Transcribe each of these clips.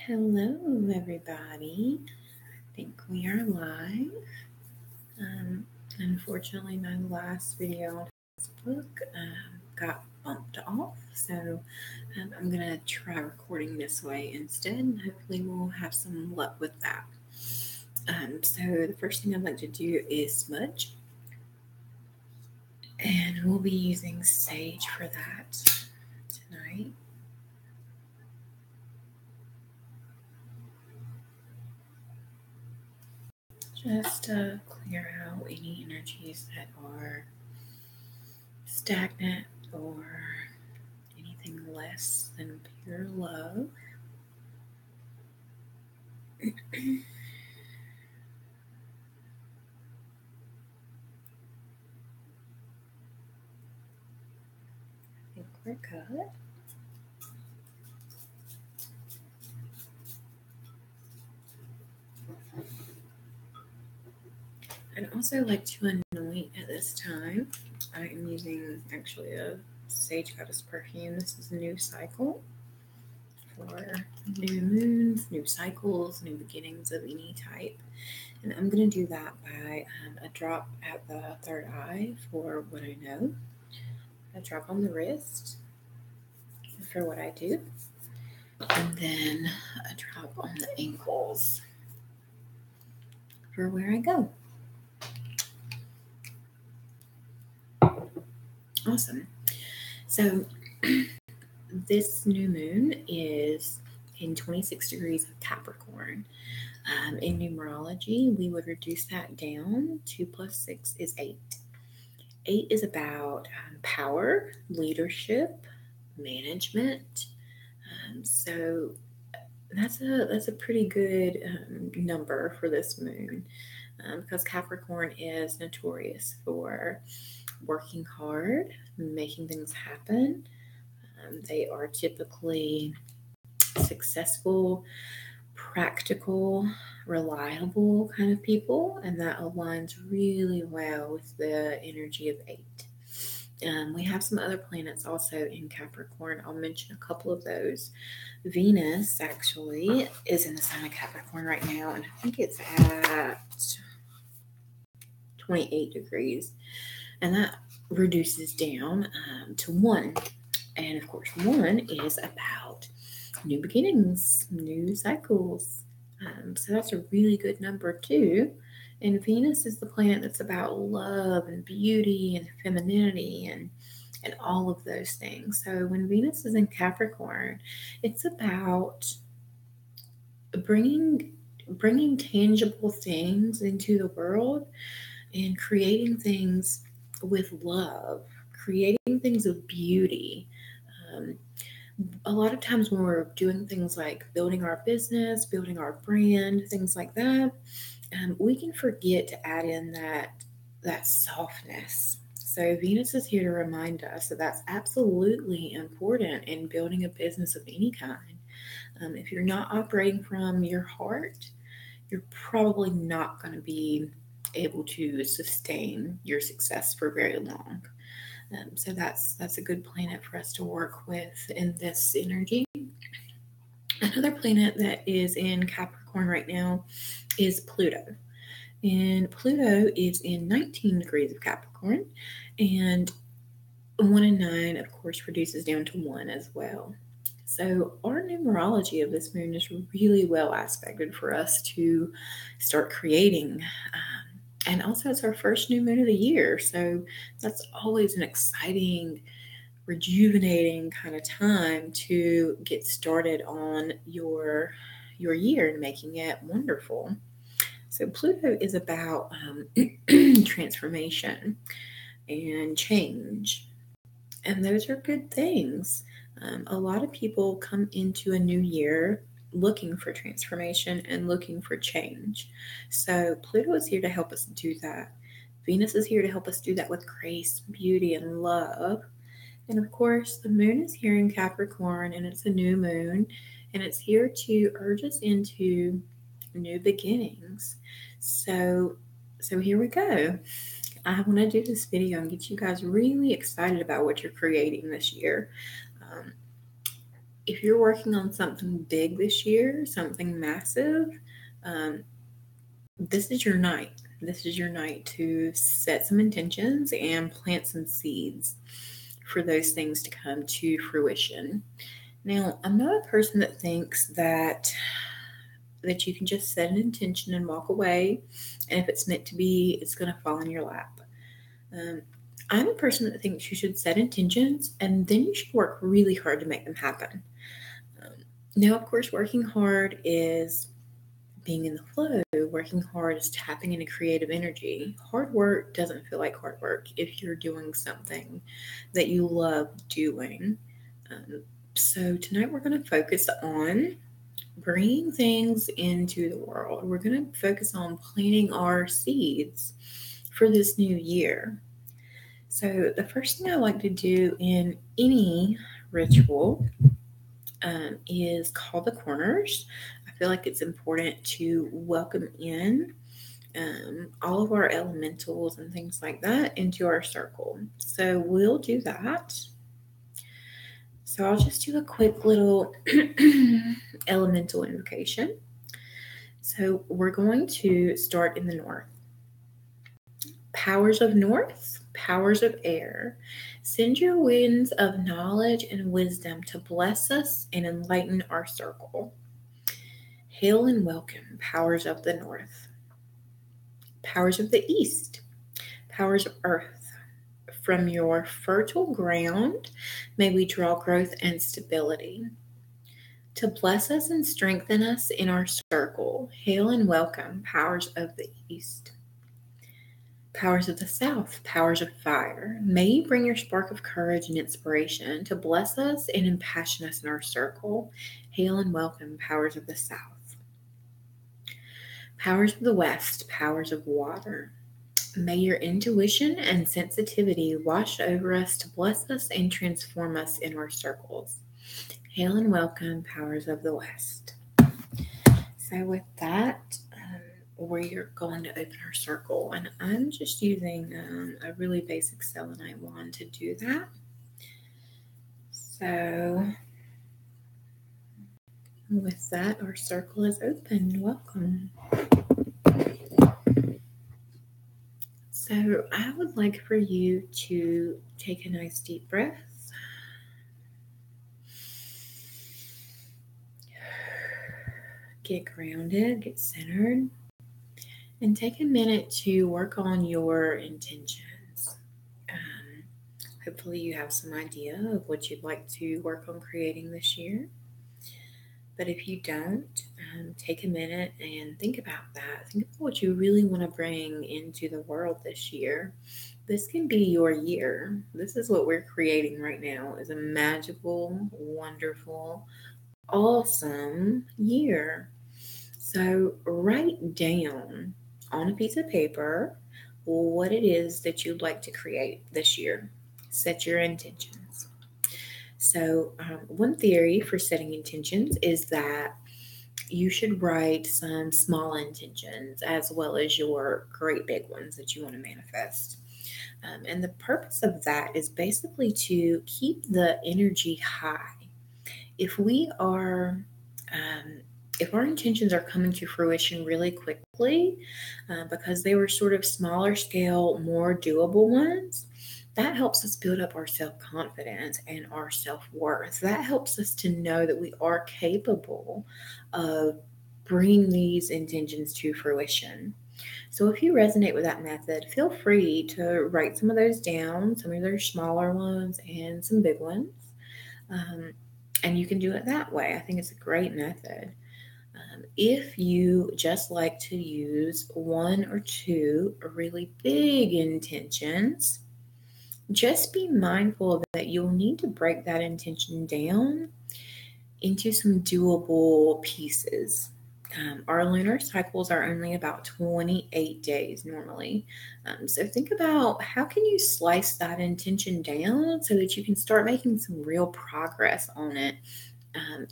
Hello, everybody. I think we are live. Unfortunately, my last video on Facebook got bumped off, so I'm going to try recording this way instead. Hopefully, we'll have some luck with that. So, the first thing I'd like to do is smudge, and we'll be using sage for that tonight. Just to clear out any energies that are stagnant or anything less than pure love. I think we're good. I'd also like to anoint at this time. I am using actually a Sage Goddess perfume. This is a new cycle for new moons, new cycles, new beginnings of any type. And I'm going to do that by a drop at the third eye for what I know, a drop on the wrist for what I do, and then a drop on the ankles for where I go. Awesome. So this new moon is in 26 degrees of Capricorn. In numerology, we would reduce that down. 2 plus 6 is 8. 8 is about power, leadership, management. So that's a pretty good number for this moon, because Capricorn is notorious for working hard, making things happen. They are typically successful, practical, reliable kind of people, and that aligns really well with the energy of 8. We have some other planets also in Capricorn. I'll mention a couple of those. Venus actually is in the sign of Capricorn right now, and I think it's at 28 degrees, and that reduces down to 1. And of course, 1 is about new beginnings, new cycles. So that's a really good number too. And Venus is the planet that's about love and beauty and femininity and all of those things. So when Venus is in Capricorn, it's about bringing tangible things into the world and creating things with love, creating things of beauty. A lot of times when we're doing things like building our business, building our brand, things like that, we can forget to add in that softness. So Venus is here to remind us that that's absolutely important in building a business of any kind. If you're not operating from your heart, you're probably not going to be able to sustain your success for very long. So that's a good planet for us to work with in this energy. Another planet that is in Capricorn right now is Pluto. And Pluto is in 19 degrees of Capricorn. And 1 and 9, of course, reduces down to 1 as well. So our numerology of this moon is really well aspected for us to start creating. And also, it's our first new moon of the year. So that's always an exciting, rejuvenating kind of time to get started on your year and making it wonderful. So Pluto is about transformation and change. And those are good things. A lot of people come into a new year looking for transformation and looking for change. So Pluto is here to help us do that. Venus is here to help us do that with grace, beauty, and love. And of course, the moon is here in Capricorn, and it's a new moon, and it's here to urge us into new beginnings. So here we go. I want to do this video and get you guys really excited about what you're creating this year. if you're working on something big this year, something massive, this is your night. This is your night to set some intentions and plant some seeds for those things to come to fruition. Now, I'm not a person that thinks that you can just set an intention and walk away, and if it's meant to be, it's going to fall in your lap. I'm a person that thinks you should set intentions and then you should work really hard to make them happen. Now, of course, working hard is being in the flow. Working hard is tapping into creative energy. Hard work doesn't feel like hard work if you're doing something that you love doing. So tonight we're going to focus on bringing things into the world. We're going to focus on planting our seeds for this new year. So the first thing I like to do in any ritual is call the corners. I feel like it's important to welcome in all of our elementals and things like that into our circle. So we'll do that. So I'll just do a quick little elemental invocation. So we're going to start in the north. Powers of north, powers of air, send your winds of knowledge and wisdom to bless us and enlighten our circle. Hail and welcome, powers of the north. Powers of the east, powers of earth. From your fertile ground, may we draw growth and stability. To bless us and strengthen us in our circle, hail and welcome, powers of the east. Powers of the south, powers of fire, may you bring your spark of courage and inspiration to bless us and impassion us in our circle. Hail and welcome, powers of the south. Powers of the west, powers of water, may your intuition and sensitivity wash over us to bless us and transform us in our circles. Hail and welcome, powers of the west. So with that, we're going to open our circle, and I'm just using a really basic selenite wand to do that. So with that, our circle is open. Welcome. So I would like for you to take a nice deep breath. Get grounded, get centered, and take a minute to work on your intentions. Hopefully you have some idea of what you'd like to work on creating this year. But if you don't, take a minute and think about that. Think about what you really want to bring into the world this year. This can be your year. This is what we're creating right now, is a magical, wonderful, awesome year. So write down on a piece of paper what it is that you'd like to create this year. Set your intentions. So one theory for setting intentions is that you should write some small intentions as well as your great big ones that you want to manifest. And the purpose of that is basically to keep the energy high. If our intentions are coming to fruition really quickly, because they were sort of smaller scale, more doable ones, that helps us build up our self-confidence and our self-worth. That helps us to know that we are capable of bringing these intentions to fruition. So if you resonate with that method, feel free to write some of those down, some of those smaller ones and some big ones. And you can do it that way. I think it's a great method. If you just like to use one or two really big intentions, just be mindful that you'll need to break that intention down into some doable pieces. Our lunar cycles are only about 28 days normally. So think about how can you slice that intention down so that you can start making some real progress on it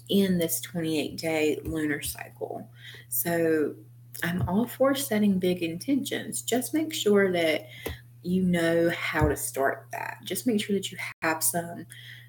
in this 28-day lunar cycle. So I'm all for setting big intentions. Just make sure that you know how to start that. Just make sure that you have some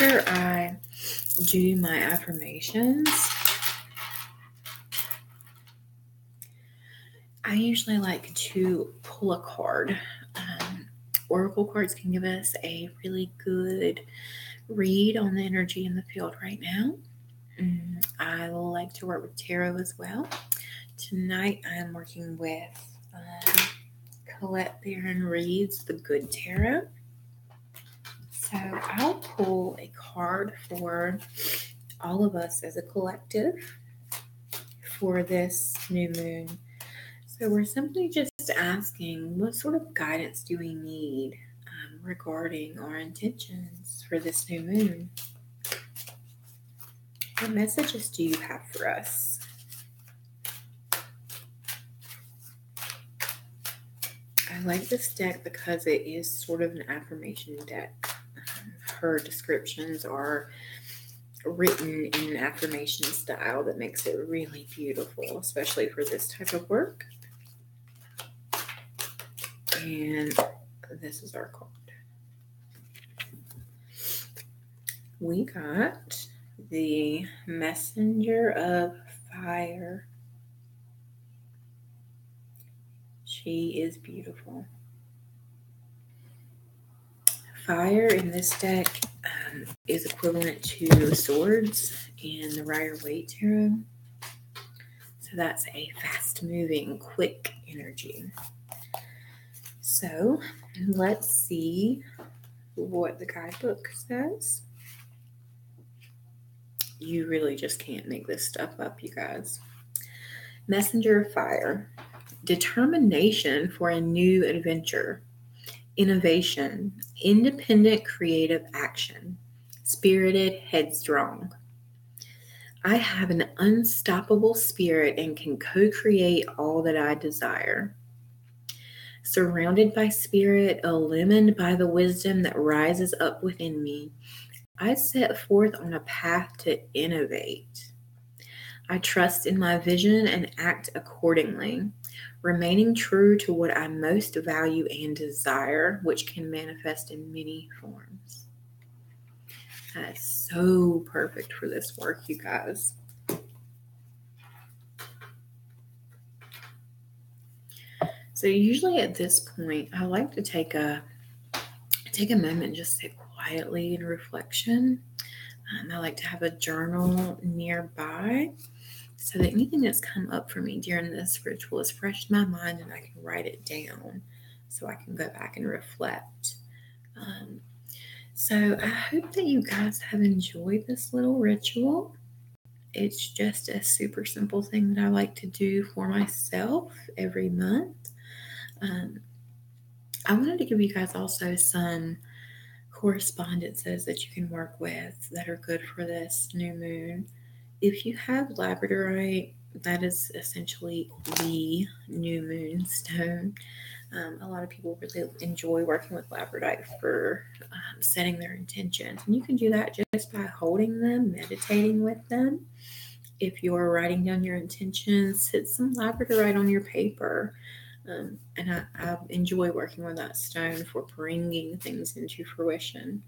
after I do my affirmations, I usually like to pull a card. Oracle cards can give us a really good read on the energy in the field right now. I like to work with tarot as well. Tonight I am working with Colette Barron Reed's The Good Tarot. So I'll pull a card for all of us as a collective for this new moon. So we're simply just asking, what sort of guidance do we need regarding our intentions for this new moon? What messages do you have for us? I like this deck because it is sort of an affirmation deck. Her descriptions are written in an affirmation style that makes it really beautiful, especially for this type of work. And this is our card. We got the Messenger of Fire. She is beautiful. Fire in this deck is equivalent to swords in the Rider-Waite tarot. So that's a fast-moving, quick energy. So let's see what the guidebook says. You really just can't make this stuff up, you guys. Messenger of Fire. Determination for a new adventure. Innovation. Independent creative action. Spirited, headstrong. I have an unstoppable spirit and can co-create all that I desire. Surrounded by spirit, illumined by the wisdom that rises up within me, I set forth on a path to innovate. I trust in my vision and act accordingly, remaining true to what I most value and desire, which can manifest in many forms. That is so perfect for this work, you guys. So usually at this point, I like to take a moment and just sit quietly in reflection. I like to have a journal nearby so that anything that's come up for me during this ritual is fresh in my mind and I can write it down so I can go back and reflect. So I hope that you guys have enjoyed this little ritual. It's just a super simple thing that I like to do for myself every month. I wanted to give you guys also some correspondences that you can work with that are good for this new moon. If you have labradorite, that is essentially the new moon stone. A lot of people really enjoy working with labradorite for setting their intentions. And you can do that just by holding them, meditating with them. If you're writing down your intentions, hit some labradorite on your paper. And I enjoy working with that stone for bringing things into fruition.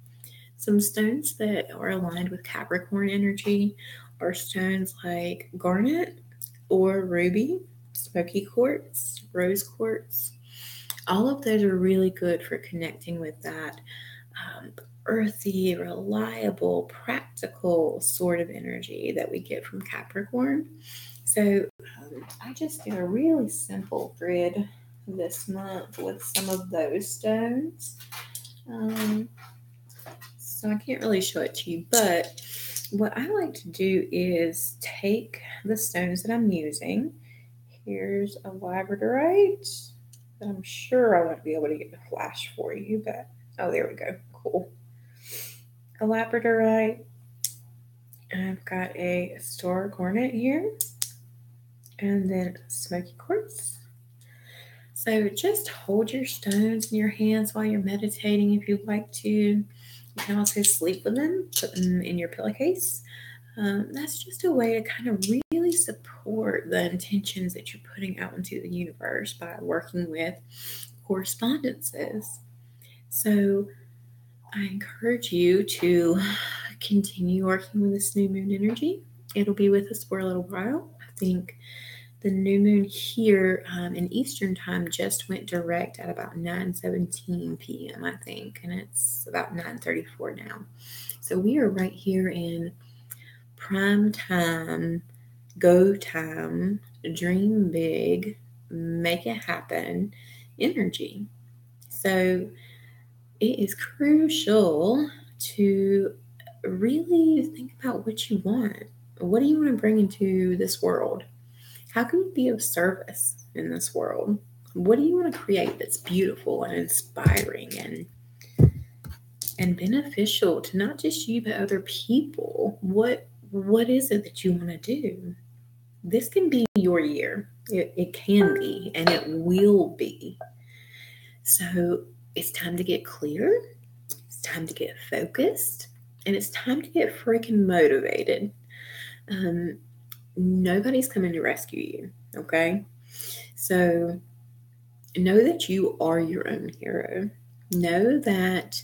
Some stones that are aligned with Capricorn energy are stones like garnet or ruby, smoky quartz, rose quartz. All of those are really good for connecting with that earthy, reliable, practical sort of energy that we get from Capricorn. So I just did a really simple grid this month with some of those stones. So I can't really show it to you, but what I like to do is take the stones that I'm using. Here's a labradorite that I'm sure I won't be able to get the flash for you, but oh, there we go. Cool. A labradorite. I've got a star garnet here, and then smoky quartz. So just hold your stones in your hands while you're meditating if you'd like to. You can also sleep with them, put them in your pillowcase. That's just a way to kind of really support the intentions that you're putting out into the universe by working with correspondences. So I encourage you to continue working with this new moon energy. It'll be with us for a little while. I think the new moon here in Eastern time just went direct at about 9:17 p.m., I think, and it's about 9:34 now. So we are right here in prime time, go time, dream big, make it happen energy. So it is crucial to really think about what you want. What do you want to bring into this world? How can you be of service in this world? What do you want to create that's beautiful and inspiring and beneficial to not just you but other people? What is it that you want to do? This can be your year. It can be, and it will be. So it's time to get clear. It's time to get focused. And it's time to get freaking motivated. Nobody's coming to rescue you, okay? So know that you are your own hero. Know that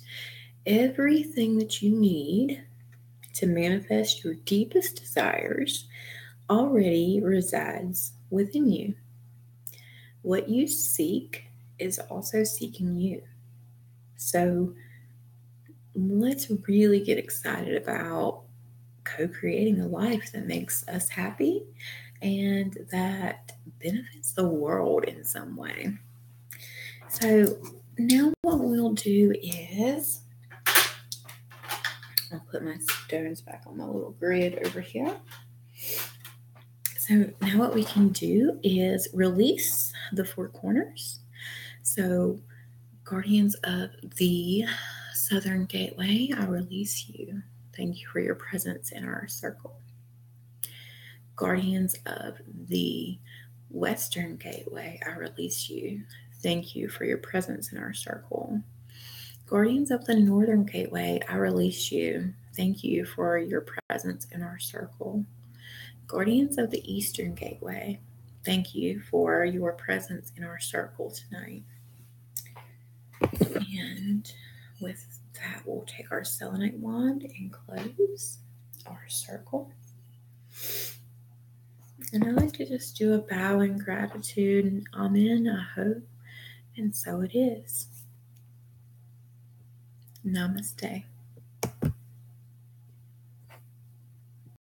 everything that you need to manifest your deepest desires already resides within you. What you seek is also seeking you. So let's really get excited about co-creating a life that makes us happy and that benefits the world in some way. So now what we'll do is I'll put my stones back on my little grid over here. So now what we can do is release the four corners. So guardians of the Southern Gateway, I release you. Thank you for your presence in our circle. Guardians of the Western Gateway, I release you. Thank you for your presence in our circle. Guardians of the Northern Gateway, I release you. Thank you for your presence in our circle. Guardians of the Eastern Gateway, thank you for your presence in our circle tonight. And with that, we'll take our selenite wand and close our circle. And I like to just do a bow in gratitude and amen, I hope, and so it is. Namaste.